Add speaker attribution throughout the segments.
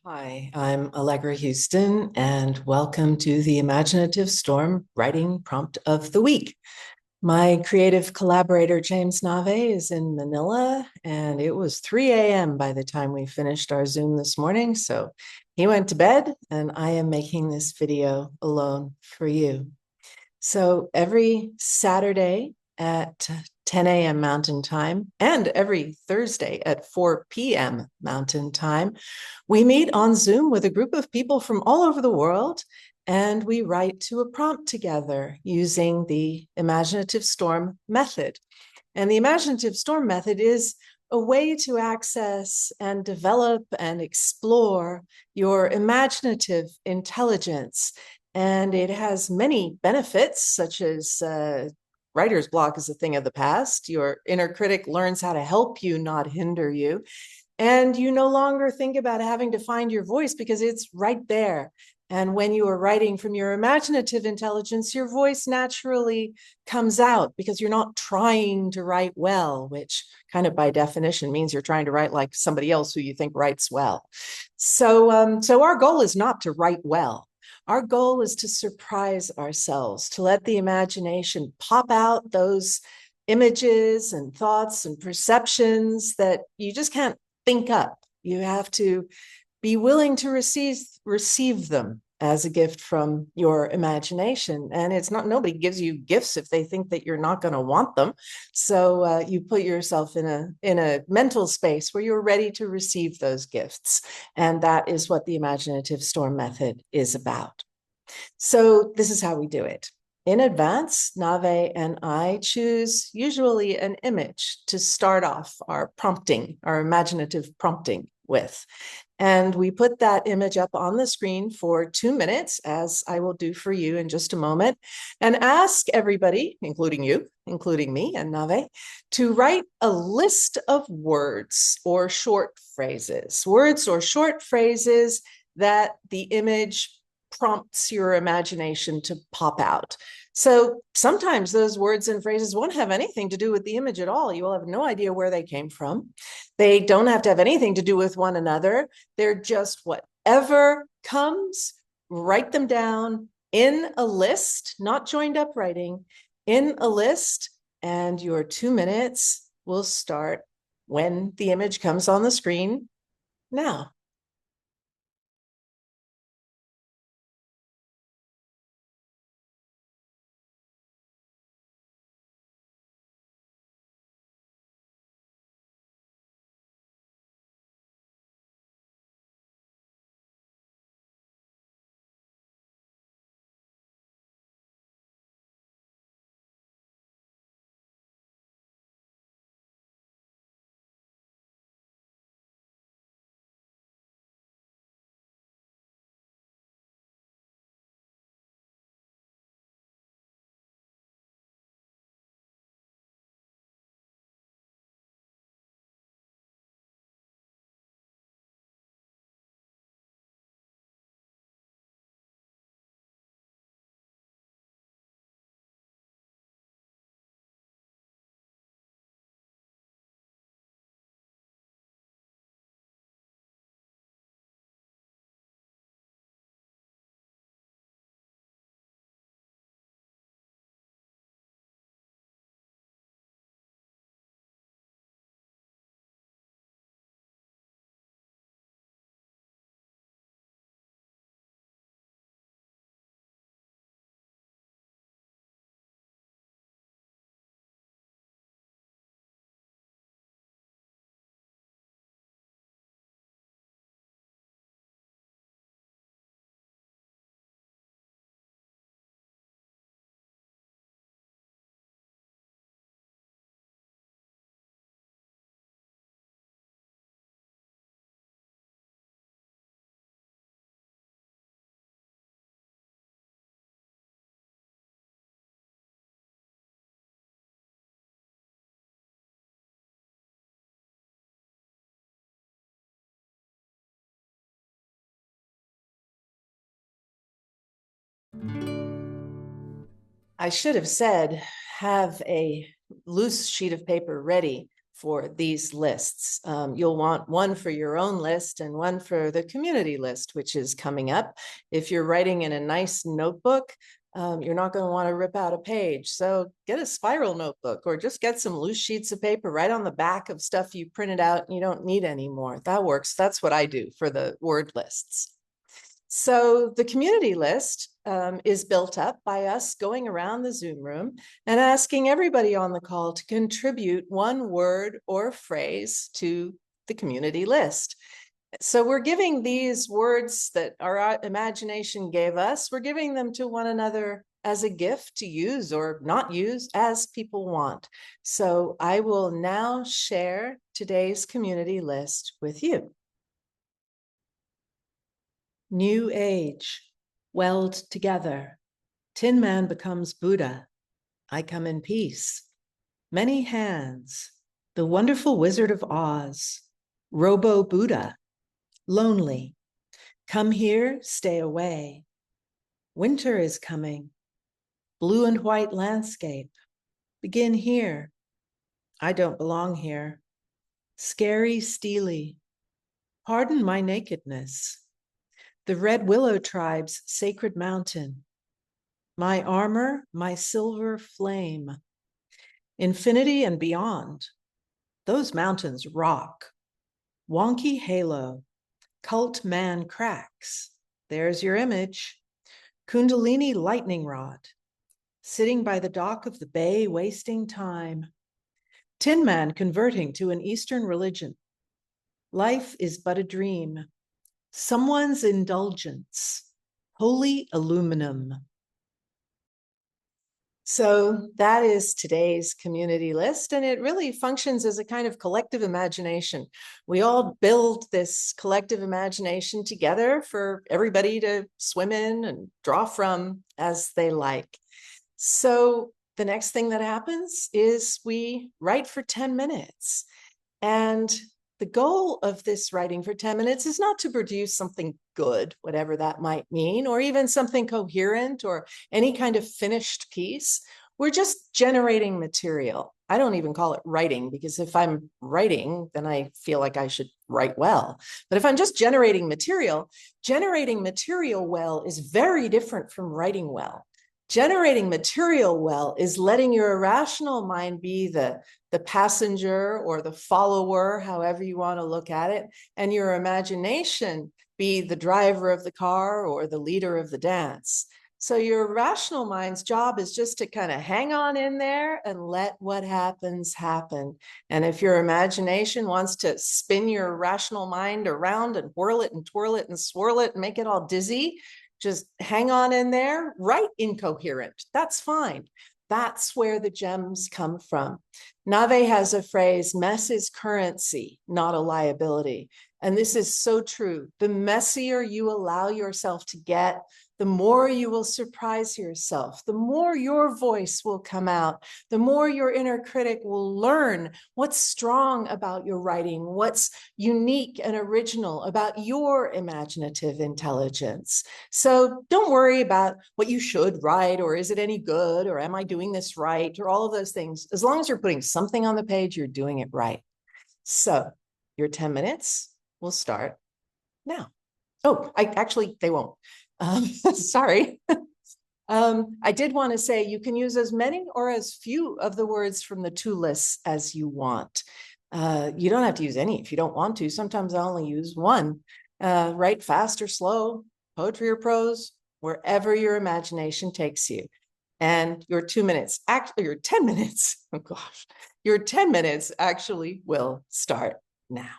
Speaker 1: Hi, I'm Allegra Huston, and welcome to the Imaginative Storm Writing Prompt of the Week. My creative collaborator, James Nave, is in Manila, and it was 3 a.m. by the time we finished our Zoom this morning. So he went to bed, and I am making this video alone for you. So every Saturday at 10 a.m. Mountain Time and every Thursday at 4 p.m. Mountain Time, we meet on Zoom with a group of people from all over the world, and we write to a prompt together using the Imaginative Storm method. And the Imaginative Storm method is a way to access and develop and explore your imaginative intelligence. And it has many benefits, such as writer's block is a thing of the past. Your inner critic learns how to help you, not hinder you. And you no longer think about having to find your voice because it's right there. And when you are writing from your imaginative intelligence, your voice naturally comes out because you're not trying to write well, which kind of by definition means you're trying to write like somebody else who you think writes well. So our goal is not to write well. Our goal is to surprise ourselves, to let the imagination pop out those images and thoughts and perceptions that you just can't think up. You have to be willing to receive them as a gift from your imagination. And it's not, nobody gives you gifts if they think that you're not going to want them. So you put yourself in a mental space where you're ready to receive those gifts. And that is what the Imaginative Storm method is about. So this is how we do it. In advance, Nave and I choose usually an image to start off our prompting, our imaginative prompting with. And we put that image up on the screen for 2 minutes, as I will do for you in just a moment, and ask everybody, including you, including me and Nave, to write a list of words or short phrases that the image prompts your imagination to pop out. So sometimes those words and phrases won't have anything to do with the image at all. You will have no idea where they came from. They don't have to have anything to do with one another. They're just whatever comes, write them down in a list, not joined up writing, in a list, and your 2 minutes will start when the image comes on the screen now. I should have said, have a loose sheet of paper ready for these lists. You'll want one for your own list and one for the community list, which is coming up. If you're writing in a nice notebook, you're not going to want to rip out a page. So get a spiral notebook or just get some loose sheets of paper right on the back of stuff you printed out and you don't need anymore. That works. That's what I do for the word lists. So the community list is built up by us going around the Zoom room and asking everybody on the call to contribute one word or phrase to the community list. So we're giving these words that our imagination gave us, we're giving them to one another as a gift to use or not use as people want. So I will now share today's community list with you. New age, weld together. Tin Man becomes Buddha. I come in peace. Many hands. The Wonderful Wizard of Oz. Robo Buddha. Lonely. Come here, stay away. Winter is coming. Blue and white landscape. Begin here. I don't belong here. Scary Steely. Pardon my nakedness. The Red Willow Tribe's sacred mountain. My armor, my silver flame. Infinity and beyond. Those mountains rock. Wonky halo. Cult man cracks. There's your image. Kundalini lightning rod. Sitting by the dock of the bay, wasting time. Tin Man converting to an Eastern religion. Life is but a dream. Someone's indulgence. Holy aluminum. So that is today's community list, and it really functions as a kind of collective imagination. We all build this collective imagination together for everybody to swim in and draw from as they like. So the next thing that happens is we write for 10 minutes. And the goal of this writing for 10 minutes is not to produce something good, whatever that might mean, or even something coherent or any kind of finished piece. We're just generating material. I don't even call it writing, because if I'm writing, then I feel like I should write well. But if I'm just generating material well is very different from writing well. Generating material well is letting your irrational mind be the passenger or the follower, however you want to look at it, and your imagination be the driver of the car or the leader of the dance. So your rational mind's job is just to kind of hang on in there and let what happens happen. And if your imagination wants to spin your rational mind around and whirl it and twirl it and swirl it and make it all dizzy, just hang on in there, write incoherent. That's fine. That's where the gems come from. Nave has a phrase, mess is currency, not a liability. And this is so true. The messier you allow yourself to get, the more you will surprise yourself, the more your voice will come out, the more your inner critic will learn what's strong about your writing, what's unique and original about your imaginative intelligence. So don't worry about what you should write, or is it any good, or am I doing this right, or all of those things. As long as you're putting something on the page, you're doing it right. So your 10 minutes will start now. Oh, they won't. Sorry. I did want to say you can use as many or as few of the words from the two lists as you want. You don't have to use any if you don't want to. Sometimes I only use one. Write fast or slow, poetry or prose, wherever your imagination takes you. And your 2 minutes, actually your 10 minutes, oh gosh, your 10 minutes actually will start now.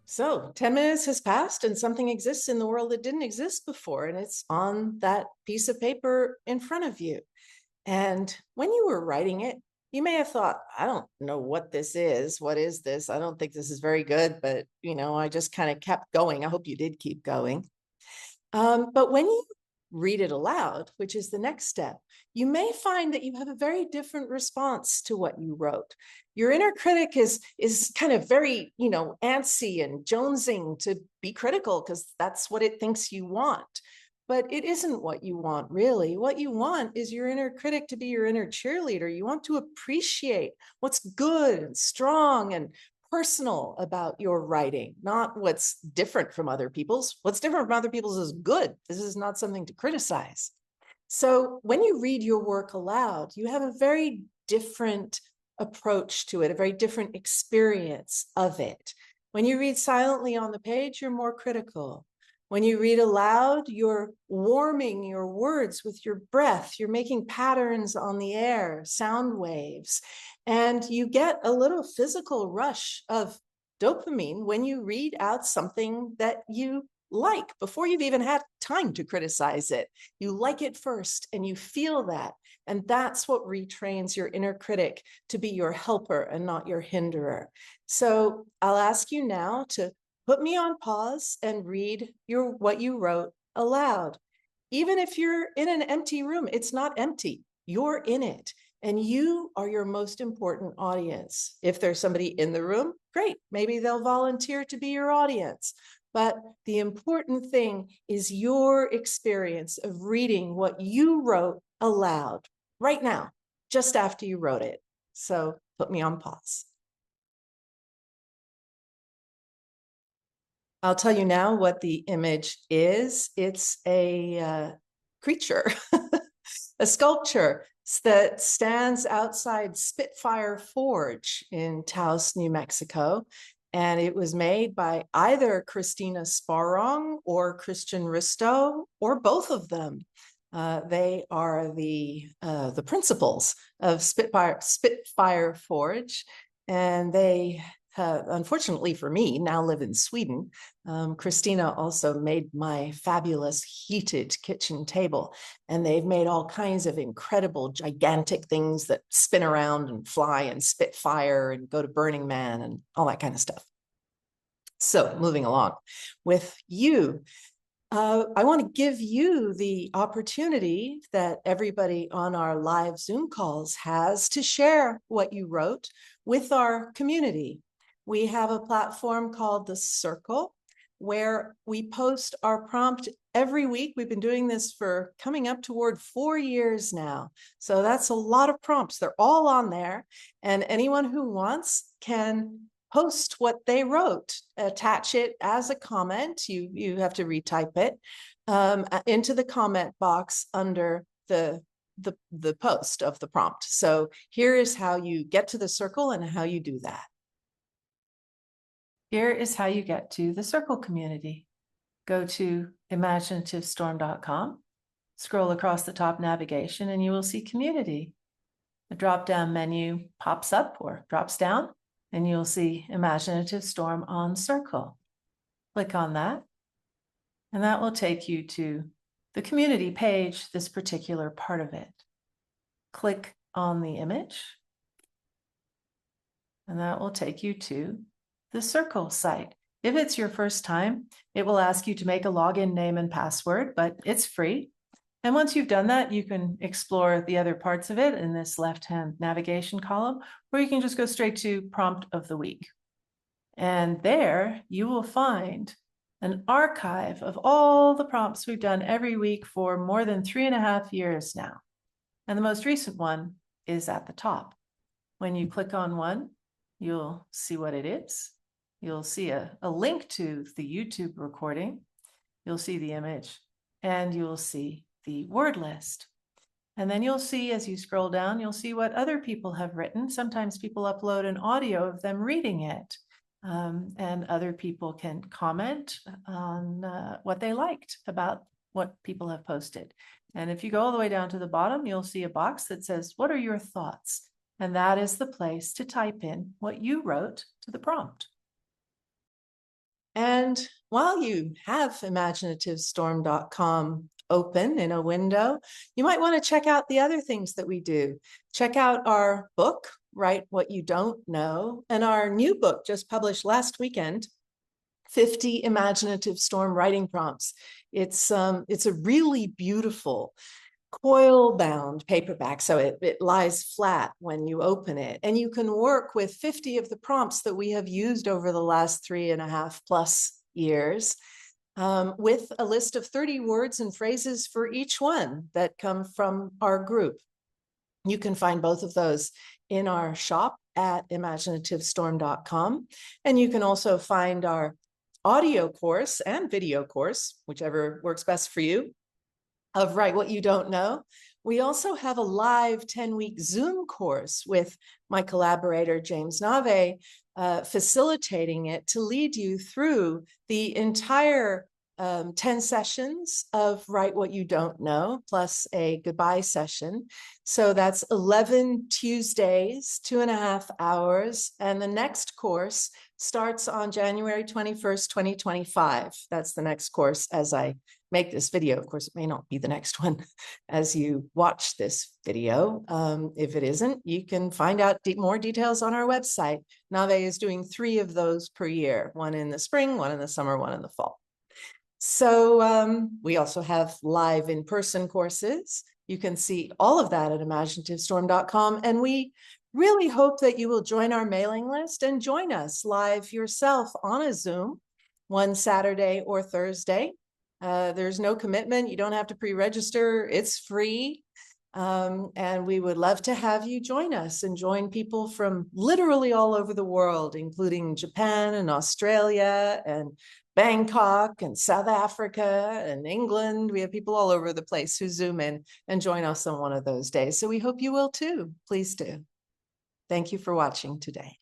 Speaker 1: So 10 minutes has passed and something exists in the world that didn't exist before, and it's on that piece of paper in front of you. And when you were writing it, you may have thought, I don't know what this is. What is this? I don't think this is very good, but I just kind of kept going. I hope you did keep going. But when you read it aloud, which is the next step, you may find that you have a very different response to what you wrote. Your inner critic is kind of very, antsy and jonesing to be critical because that's what it thinks you want. But it isn't what you want, really. What you want is your inner critic to be your inner cheerleader. You want to appreciate what's good and strong and personal about your writing, not what's different from other people's. What's different from other people's is good. This is not something to criticize. So when you read your work aloud, you have a very different approach to it, a very different experience of it. When you read silently on the page, you're more critical. When you read aloud, you're warming your words with your breath. You're making patterns on the air, sound waves, and you get a little physical rush of dopamine when you read out something that you like before you've even had time to criticize it. You like it first and you feel that. And that's what retrains your inner critic to be your helper and not your hinderer. So I'll ask you now to put me on pause and read what you wrote aloud. Even if you're in an empty room, it's not empty. You're in it. And you are your most important audience. If there's somebody in the room, great. Maybe they'll volunteer to be your audience. But the important thing is your experience of reading what you wrote aloud right now, just after you wrote it. So put me on pause. I'll tell you now what the image is. It's a creature, a sculpture that stands outside Spitfire Forge in Taos, New Mexico. And it was made by either Christina Sparrong or Christian Risto, or both of them. They are the principals of Spitfire Forge, and they unfortunately for me, now live in Sweden. Christina also made my fabulous heated kitchen table, and they've made all kinds of incredible, gigantic things that spin around and fly and spit fire and go to Burning Man and all that kind of stuff. So moving along with you, I want to give you the opportunity that everybody on our live Zoom calls has to share what you wrote with our community. We have a platform called The Circle, where we post our prompt every week. We've been doing this for coming up toward 4 years now. So that's a lot of prompts. They're all on there. And anyone who wants can post what they wrote, attach it as a comment. You have to retype it into the comment box under the post of the prompt. So here is how you get to the circle and how you do that. Here is how you get to the Circle community. Go to imaginativestorm.com, scroll across the top navigation, and you will see community. A drop-down menu pops up or drops down, and you'll see Imaginative Storm on Circle. Click on that, and that will take you to the community page, this particular part of it. Click on the image, and that will take you to the Circle site. If it's your first time, it will ask you to make a login name and password, but it's free. And once you've done that, you can explore the other parts of it in this left-hand navigation column, or you can just go straight to Prompt of the Week. And there you will find an archive of all the prompts we've done every week for more than 3.5 years now. And the most recent one is at the top. When you click on one, you'll see what it is. You'll see a link to the YouTube recording. You'll see the image, and you'll see the word list. And then you'll see, as you scroll down, you'll see what other people have written. Sometimes people upload an audio of them reading it, and other people can comment on what they liked about what people have posted. And if you go all the way down to the bottom, you'll see a box that says, what are your thoughts? And that is the place to type in what you wrote to the prompt. And while you have imaginativestorm.com open in a window, you might want to check out the other things that we do. Check out our book, Write What You Don't Know, and our new book just published last weekend, 50 Imaginative Storm Writing Prompts. It's a really beautiful coil-bound paperback, so it lies flat when you open it. And you can work with 50 of the prompts that we have used over the last 3.5+ years, with a list of 30 words and phrases for each one that come from our group. You can find both of those in our shop at imaginativestorm.com. And you can also find our audio course and video course, whichever works best for you, of Write What You Don't Know. We also have a live 10-week Zoom course with my collaborator, James Nave, facilitating it to lead you through the entire 10 sessions of Write What You Don't Know, plus a goodbye session. So that's 11 Tuesdays, 2.5 hours. And the next course starts on January 21st, 2025. That's the next course as I make this video. Of course, it may not be the next one as you watch this video. If it isn't, you can find out more details on our website. Nave is doing 3 of those per year, one in the spring, one in the summer, one in the fall. So we also have live in-person courses. You can see all of that at imaginativestorm.com. And we really hope that you will join our mailing list and join us live yourself on a Zoom one Saturday or Thursday. There's no commitment. You don't have to pre-register. It's free. And we would love to have you join us and join people from literally all over the world, including Japan and Australia and Bangkok and South Africa and England. We have people all over the place who Zoom in and join us on one of those days. So we hope you will too. Please do. Thank you for watching today.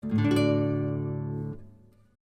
Speaker 1: Bye.